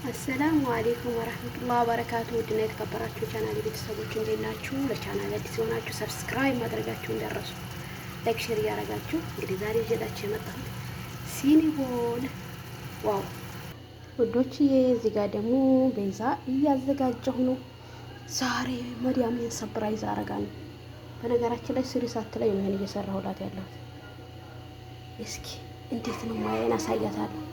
አሰላሙ አለይኩም ወራህመቱላሂ ወበረካቱ። ውድና የተከበራችሁ ቻናል ቤተሰቦች እንዴት ናችሁ? ለቻናል አዲስ የሆናችሁ ሰብስክራይብ ማድረጋችሁ እንዳትረሱ፣ ላይክ ሼር እያደረጋችሁ እንግዲህ ዛሬ ይዤላችሁ የመጣሁት ሲኒቦል ዋው ውዶችዬ። እዚህ ጋር ደግሞ ቤዛ እያዘጋጀሁ ነው። ዛሬ መዲያምን ሰፕራይዝ አደርጋለሁ። በነገራችን ላይ ስሪ ሳትለኝ ነው ይሄን እየሰራሁላት ያለሁት። እስኪ እንዴት ነው ማየን አሳያታለሁ።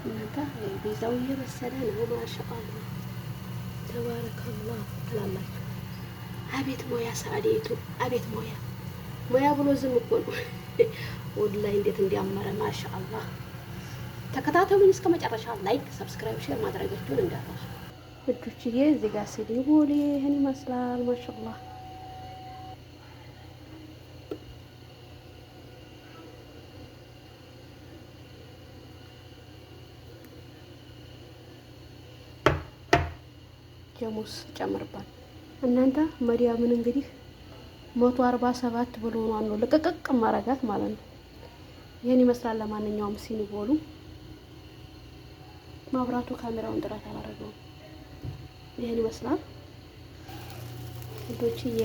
እናንተ ቤዛው እየበሰለ ነው። ማሻአላህ ተባረከላህ ትላላችሁ። አቤት ሞያ ሰዓዴቱ፣ አቤት ሞያ ብሎ ዝም እኮ ነው ወላሂ እንዴት እንዲያመረ ማሻአላህ። ተከታተሉኝ እስከ መጨረሻ። ላይክ፣ ሰብስክራይብ፣ ሼር ማድረጋችሁን እንዳትረሱ ውዶችዬ። እዚህ ጋር ሲኒቦል ይሄን ይመስላል ማሻአላህ። ጀሙስ ጨምርባል። እናንተ መዲያምን እንግዲህ 147 ብሎ ነው ልቅቅቅ ማረጋት ማለት ነው። ይሄን ይመስላል። ለማንኛውም ሲኒቦሉ ማብራቱ ካሜራውን ጥራት አላደረገውም። ይሄን ይመስላል ውዶችዬ።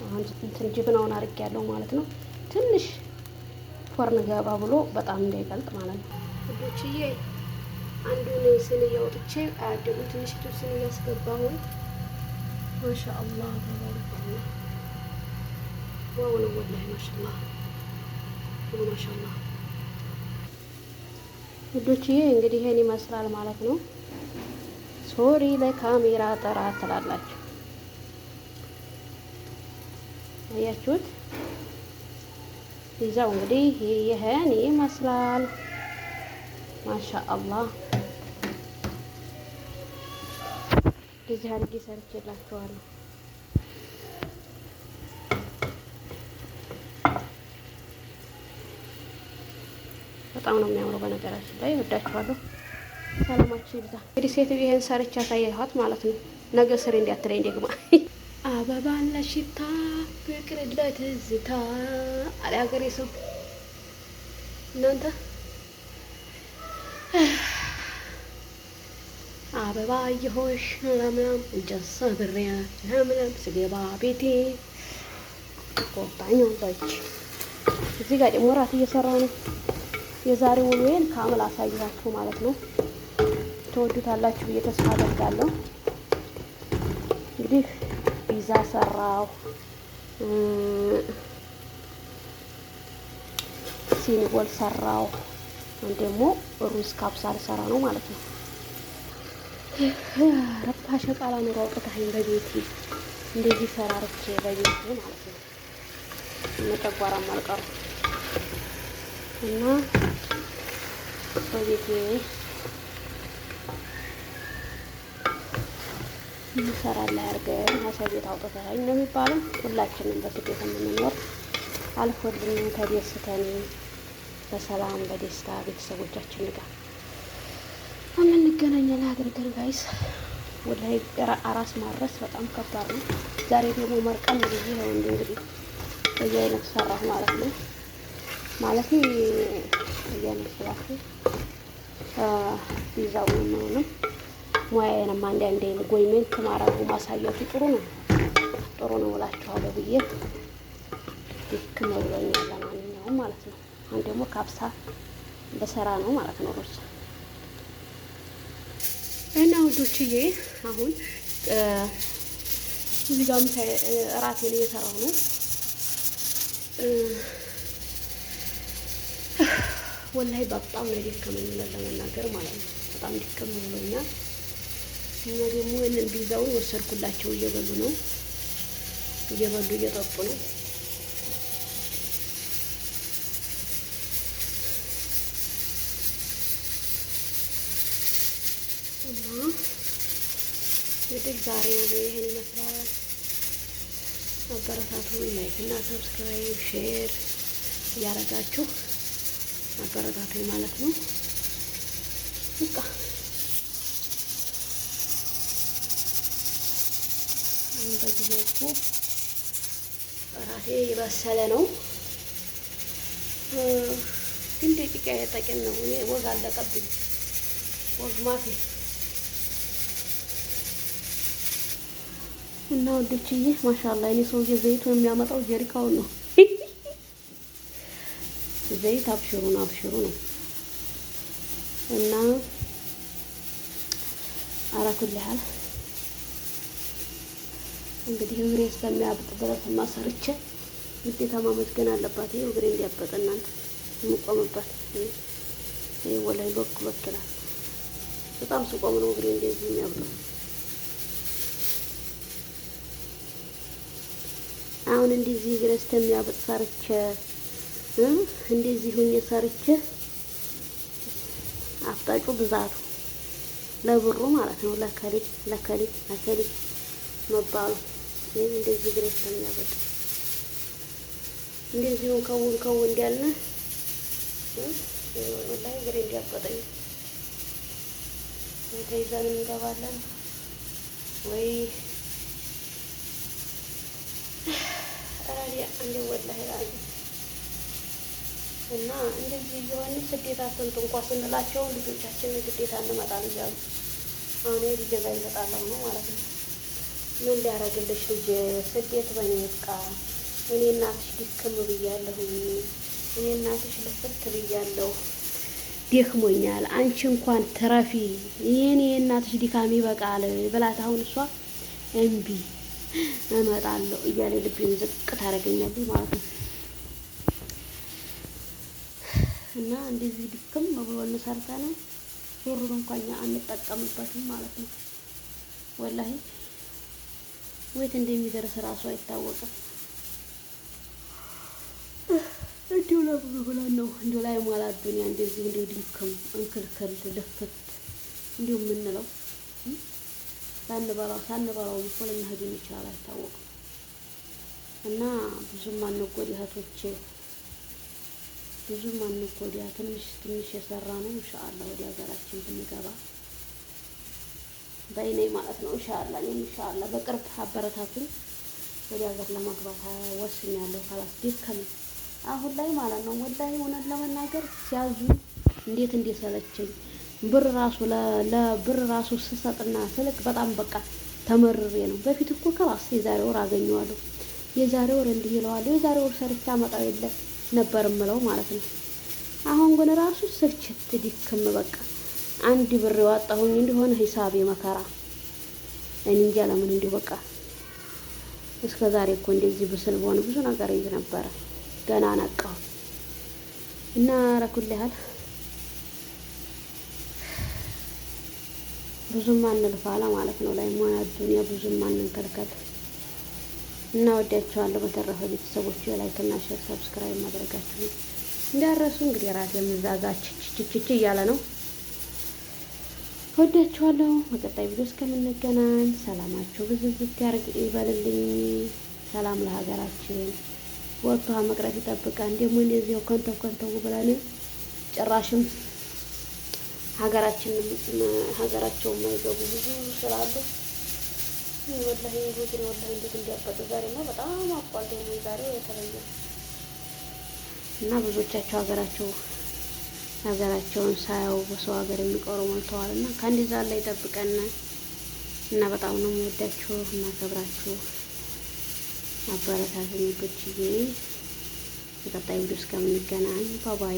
አሁን እንትን ጅብናውን አድርጌያለሁ ማለት ነው። ትንሽ ፎርን ገባ ብሎ በጣም እንዳይቀልጥ ማለት ነው ውዶችዬ። አንዱን ስኒ ያወጥቼ አደጉ ትንሽ ስኒ ያስገባው። ማሻአላህ ተባረከላህ። ዋው ነው ወላሂ ማሻአላህ ማሻአላህ ውዶችዬ። እንግዲህ ይሄን ይመስላል ማለት ነው። ሶሪ ለካሜራ ጥራት ትላላችሁ። አያችሁት? ይዛው እንግዲህ ይሄን ይመስላል ማሻአላህ። እዚህ አድርጌ ሰርቼላችኋለሁ። በጣም ነው የሚያምረው። በነገራችን ላይ ወዳችኋለሁ። ሰላማችሁ ይብዛ። እንግዲህ ሴትዮ ይሄን ሰርቻ ታያኋት ማለት ነው። ነገ ስሪ እንዲያትለኝ ደግማ አበባ ለሽታ ፍቅር ለትዝታ አለ ሀገሬ ሰው። እናንተ አበባ የሆሽ ለምለም እንጨት ሰብሬያ ለምለም ስገባ ቤቴ ቆጣኝ ወጣች። እዚህ ጋር ደግሞ እራት እየሰራሁ ነው። የዛሬ ውሎዬን ካምል አሳያችሁ ማለት ነው። ተወዱታላችሁ ብዬ ተስፋ አደርጋለሁ። እንግዲህ ፒዛ ሰራሁ፣ ሲኒቦል ሰራሁ፣ ደግሞ ሩዝ ካብሳ ልሰራ ነው ማለት ነው። ረባ ሸቃላ ኑሮ አውጥታኝ በቤቴ እንደዚህ ሰራርቼ በቤቴ ማለት ነው። መጨጓራም አልቀሩ እና በቤቴ እንሰራለን አድርገን ሀሳቤት አውጥታኝ ነው የሚባለው። ሁላችንም በስደት የምንኖር አልፎልን ተደስተን በሰላም በደስታ ቤተሰቦቻችን ጋር እንገናኛለን አድርገን ጋይስ። ወላሂ አራስ ማድረስ በጣም ከባድ ነው። ዛሬ ደግሞ መርቀም ልጅ ነው እንግዲህ በየአይነት ሰራሁ ማለት ነው። ማለት በየአይነት ስላችሁ ፒዛውን ነው ሙያዬንም አንዳንዴ ጎይመንት ማረጉ ማሳየቱ ጥሩ ነው እላችኋለሁ ብዬ ድክም ብሎኛል። ለማንኛውም ማለት ነው አሁን ደግሞ ካብሳ በሰራ ነው ማለት ነው ሩዝ እና ውዶችዬ። አሁን እዚህ ጋር እራቴን እየሰራሁ ነው። ወላሂ በጣም ነው የደከመኝ ለመናገር ማለት ነው። በጣም ድክም ብሎኛል። እና ደግሞ እንን ቢዛውን ወሰድኩላቸው። እየበሉ እየጠጡ ነው። እና እንግዲህ ዛሬ ይሄን ይመስላል። አበረታቱን። ላይክ እና ሰብስክራይብ ሼር እያደረጋችሁ አበረታቱኝ ማለት ነው። በቃ በዚህ መልኩ እራቴ የበሰለ ነው፣ ግን ደቂቃ የጠቂም ነው። ወግ አለቀብኝ፣ ወግ ማፊ እና ወዶችዬ ማሻአላ እኔ ሰውዬ ዘይቱን የሚያመጣው ጀሪካውን ነው። ዘይት አብሽሩ ነው እና አራኩል ያህል እንግዲህ እግሬ እስከሚያብጥ ድረስ ማሰርቼ ግዴታ ማመስገን አለባት። ይሄ እግሬ እንዲያበጥ እናንተ የምቆምበት ይሄ ወላሂ ሎክ ይላል። በጣም ስቆም ነው እግሬ እንደዚህ የሚያብጠው። አሁን እንደዚህ እግሬ እስከሚያብጥ ሰርቼ እንደዚህ ሁኜ ሰርቼ አፍጣጩ ብዛቱ ለብሩ ማለት ነው ለከሊ መባሉ ይሄ እንደዚህ እግሬ እስከሚያብጥ እንደዚህ ከውን እንዲያልነ ወላሂ እግሬ እንዲያበጠኝ ተይዘን እንገባለን ወይ አራዲያ እንደ ወላሂ ራይ እና እንደዚህ እየሆነ ስደታችን እንኳን ስንላቸው ልጆቻችን ግዴታ እንመጣለን እያሉ አሁን ልጅ ጋር ይመጣለው ነው ማለት ነው። ምን ሊያረግልሽ ልጅ ስደት በኔ በቃ እኔ እናትሽ ድክም ብያለሁ፣ እኔ እናትሽ ልፍት ብያለሁ፣ ደክሞኛል፣ አንቺ እንኳን ተረፊ፣ የኔ እናትሽ ድካም ይበቃል ብላት አሁን እሷ እምቢ እመጣለሁ እያለ ልቤን ዝቅ ታደርገኛለች ማለት ነው። እና እንደዚህ ድክም ብሎን ሰርተን ብሩን እንኳን አንጠቀምበትም ማለት ነው። ወላሂ ወይት እንደሚደርስ ራሱ አይታወቅም። እንዲሁ ለብዙ ብለን ነው እንዲሁ ላይ ሟላ ዱንያ እንደዚህ እንዲሁ ድክም እንክልክል ልፍት እንዲሁ የምንለው ሳንበላው እኮ ልንሄድ ይችላል አይታወቅም። እና ብዙም አንጎዳ እህቶቼ፣ ብዙም አንጎዳ። ትንሽ የሰራ ነው ኢንሻአላህ ወደ ሀገራችን ብንገባ በእኔ ማለት ነው ኢንሻአላህ። ኢንሻአላህ በቅርብ አበረታቱን። ወደ ሀገር ለመግባት ወስኛለሁ። ካላስ ደከም አሁን ላይ ማለት ነው ወላሂ እውነት ለመናገር ሲያዙ እንዴት እንደሰለቸኝ ብር ራሱ ስሰጥና ስልክ በጣም በቃ ተመርሬ ነው። በፊት እኮ ከላስ የዛሬ ወር አገኘዋለሁ፣ የዛሬ ወር እንዲህ ይለዋለሁ፣ የዛሬ ወር ሰርቻ አመጣው የለ ነበር የምለው ማለት ነው። አሁን ግን ራሱ ስልችት ድክም በቃ አንድ ብር ያወጣሁኝ እንደሆነ ሂሳቤ መከራ እኔ እንጃ ለምን እንዲሁ በቃ እስከ ዛሬ እኮ እንደዚህ ብስል በሆነ ብዙ ነገር ይዝ ነበረ። ገና ነቃው እና ረኩል ያህል ብዙም አንልፋላ ማለት ነው። ላይ ሞያ ዱንያ ብዙም አንንከልከል እና ወዳችኋለሁ። በተረፈ ቤተሰቦች ላይክ እና ሼር ሰብስክራይብ ማድረጋችሁ እንዳረሱ። እንግዲህ ራሴ የምዛጋች ችችች እያለ ነው። ወዳችኋለሁ። በቀጣይ ቪዲዮ እስከምንገናኝ ሰላማችሁ ብዝዝት ያርግ ይበልልኝ። ሰላም ለሀገራችን፣ ወጥቶ መቅረት ይጠብቃል። ደግሞ እንደዚህ ከንተው ብለን ጭራሽም ሀገራቸው የማይገቡ ብዙ ስላሉ ወላሂ ወግሬ ወላሂ እንዴት እንዲያበጡ ዛሬ ነው በጣም አቋል ደግሞ ዛሬ የተለየ እና ብዙዎቻቸው ሀገራቸውን ሳያው በሰው ሀገር የሚቀሩ ሞልተዋል። እና ከአንድ ዛሬ ላይ ጠብቀን እና በጣም ነው የምወዳችሁ እና ከብራችሁ አበረታቱኝ። በችዬ በቀጣይ ቪዲዮ እስከምንገናኝ ባባይ